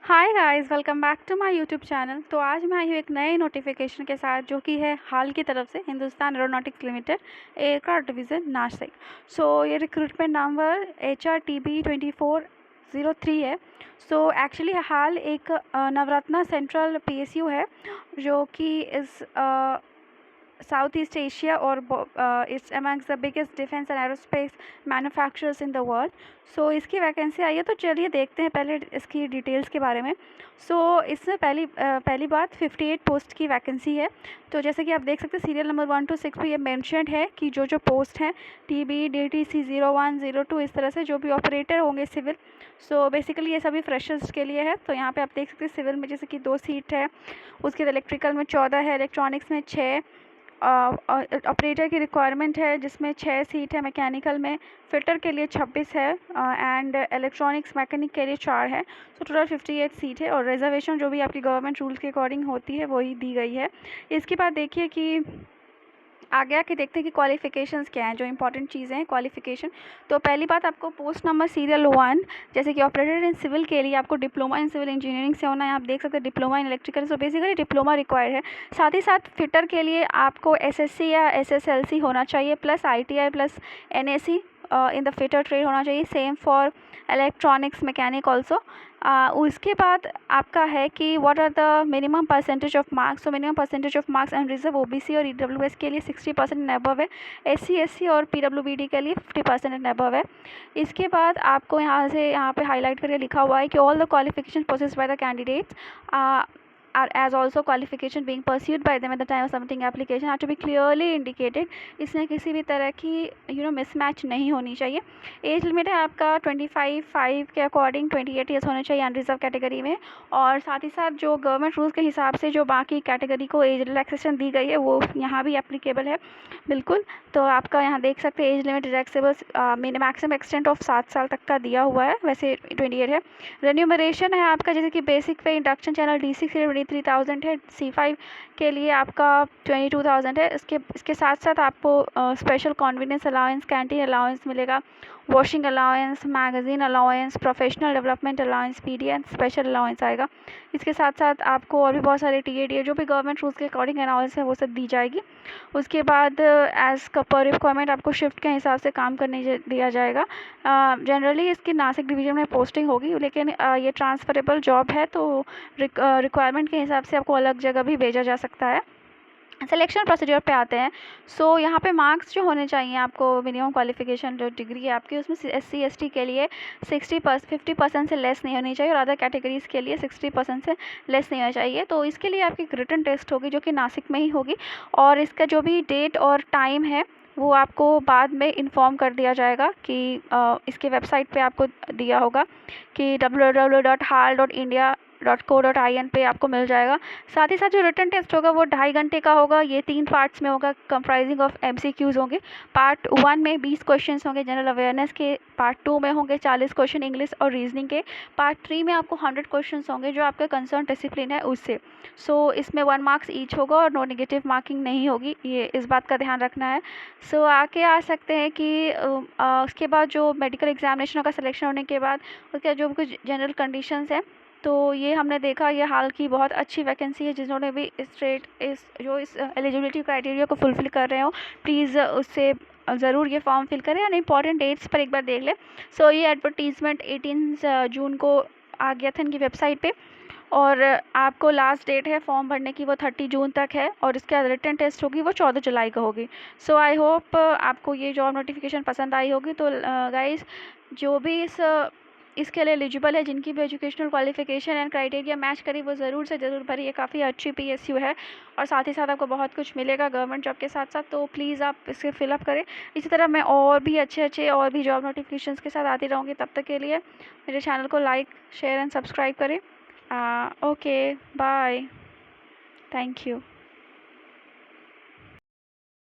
Hi guys, welcome back to my YouTube channel. तो आज मैं आई हूँ एक नए नोटिफिकेशन के साथ, जो कि है हाल की तरफ से Hindustan aeronautics limited aircraft division Nashik. ये रिक्रूटमेंट नंबर HRTB 2403 है। एक्चुअली हाल एक नवरत्ना सेंट्रल PSU है, जो कि इस साउथ ईस्ट एशिया और it's amongst the biggest defence and aerospace manufacturers in the world. इसकी वैकेंसी आई है, तो चलिए देखते हैं पहले इसकी डिटेल्स के बारे में। इसमें पहली बात 58 पोस्ट की वैकेंसी है। तो जैसे कि आप देख सकते हैं, सीरियल नंबर 1 to 6 पे ये मेंशन्ड है कि जो पोस्ट हैं TB DTC 01 02 इस तरह से जो भी ऑपरेटर होंगे सिविल। बेसिकली ये सभी फ्रेशर्स के लिए है। तो यहाँ पे आप देख सकते हैं सिविल में जैसे कि 2 सीट है, उसके बाद इलेक्ट्रिकल में 14 है, इलेक्ट्रॉनिक्स में 6, ऑपरेटर की रिक्वायरमेंट है जिसमें 6 सीट है, मैकेनिकल में फिटर के लिए 26 है एंड इलेक्ट्रॉनिक्स मैकेनिक के लिए 4 है। टोटल 58 सीट है और रिजर्वेशन जो भी आपकी गवर्नमेंट रूल्स के अकॉर्डिंग होती है वही दी गई है। इसके बाद देखिए कि आगे आके देखते हैं कि क्वालिफिकेशंस क्या हैं, जो इंपॉर्टेंट चीज़ें हैं क्वालिफिकेशन। तो पहली बात, आपको पोस्ट नंबर सीरियल 1 जैसे कि ऑपरेटर इन सिविल के लिए आपको डिप्लोमा इन सिविल इंजीनियरिंग से होना है। आप देख सकते हैं diploma in electrical, basically diploma required है। साथ ही साथ फिटर के लिए आपको SSC या SSLC होना चाहिए, plus ITI plus NAC in the fitter trade होना चाहिए। Same for electronics mechanic also. उसके बाद आपका है कि what are the minimum percentage of marks. Minimum percentage of marks and reserve OBC और EWS के लिए 60% एंड अबव है। SC SC और PWBD के लिए 50% एंड अबव है। इसके बाद आपको यहाँ पे हाईलाइट करके लिखा हुआ है कि all the qualification process by the candidates are as also qualification being pursued by them at the time of submitting application have to be clearly indicated। इसमें किसी भी तरह की मिसमैच नहीं होनी चाहिए। एज लिमिट है आपका 25 के अकॉर्डिंग 28 ईयर्स होने चाहिए अनरिजर्व कैटेगरी में। और साथ ही साथ जो गवर्नमेंट रूल्स के हिसाब से जो बाकी कैटेगरी को एज रिलैक्सेशन दी गई है वो यहाँ भी एप्लीकेबल है बिल्कुल। तो आपका यहाँ देख सकते हैं age limit relaxable maximum extent of 7 साल तक का दिया हुआ है, वैसे 28 है। रेन्यूमरेशन है आपका जैसे कि बेसिक पे इंडक्शन चैनल D6 के लिए 23,000 है, C5 के लिए आपका 22,000 है। इसके साथ साथ आपको special convenience allowance, canteen allowance मिलेगा, washing allowance, magazine allowance, professional development allowance, PD and special allowance आएगा। इसके साथ साथ आपको और भी बहुत सारे TAD जो भी गवर्नमेंट रूल्स के अकॉर्डिंग अलाउंस है वो सब दी जाएगी। उसके बाद एज़ पर रिक्वायरमेंट आपको शिफ्ट के हिसाब से काम करने दिया जाएगा। जनरली इसकी नासिक डिवीज़न में पोस्टिंग होगी, लेकिन ये ट्रांसफरेबल जॉब है, तो रिक्वायरमेंट के हिसाब से आपको अलग जगह भी भेजा जा सकता है। सिलेक्शन प्रोसीजर पे आते हैं। यहाँ पे मार्क्स जो होने चाहिए आपको, मिनिमम क्वालिफिकेशन जो डिग्री है आपकी उसमें SC ST के लिए 50% से लेस नहीं होनी चाहिए और अदर कैटेगरीज़ के लिए 60% से लेस नहीं होना चाहिए। तो इसके लिए आपकी रिटन टेस्ट होगी जो कि नासिक में ही होगी, और इसका जो भी डेट और टाइम है वो आपको बाद में इन्फॉर्म कर दिया जाएगा कि इसके वेबसाइट पे आपको दिया होगा कि www.hal.india.co.in पे आपको मिल जाएगा। साथ ही साथ जो रिटन टेस्ट होगा वो 2.5 घंटे का होगा। ये 3 पार्ट्स में होगा, कंप्राइजिंग ऑफ MCQs होंगे। पार्ट 1 में 20 क्वेश्चंस होंगे जनरल अवेयरनेस के, पार्ट 2 में होंगे 40 क्वेश्चन इंग्लिश और रीजनिंग के, पार्ट 3 में आपको 100 क्वेश्चंस होंगे जो आपका कंसर्न डिसिप्लिन है उससे। इसमें 1 मार्क्स ईच होगा और नो नेगेटिव मार्किंग नहीं होगी, ये इस बात का ध्यान रखना है। आके आ सकते हैं कि उसके बाद जो मेडिकल एग्जामिनेशन का सिलेक्शन होने के बाद उसके जो कुछ जनरल कंडीशंस हैं, तो ये हमने देखा ये हाल की बहुत अच्छी वैकेंसी है। जिन्होंने भी इस एलिजिबिलिटी क्राइटेरिया को फुलफ़िल कर रहे हो, प्लीज़ उससे ज़रूर ये फॉर्म फिल करें और इंपॉर्टेंट डेट्स पर एक बार देख लें। ये एडवर्टीज़मेंट 18 जून को आ गया था इनकी वेबसाइट पे, और आपको लास्ट डेट है फॉर्म भरने की वो 30 जून तक है, और इसके बाद रिटन टेस्ट होगी वो 14 जुलाई को होगी। आई होप आपको ये जॉब नोटिफिकेशन पसंद आई होगी। तो गाइस, जो भी इसके लिए एलिजिबल है, जिनकी भी educational qualification and criteria match करी, वो ज़रूर से ज़रूर भरी। ये काफ़ी अच्छी PSU है और साथ ही साथ आपको बहुत कुछ मिलेगा गवर्नमेंट जॉब के साथ साथ, तो प्लीज़ आप इसे फिलअप करें। इसी तरह मैं और भी अच्छे और भी जॉब नोटिफिकेशंस के साथ आती रहूँगी। तब तक के लिए मेरे चैनल को लाइक, शेयर एंड सब्सक्राइब करें। Okay, bye. Thank you.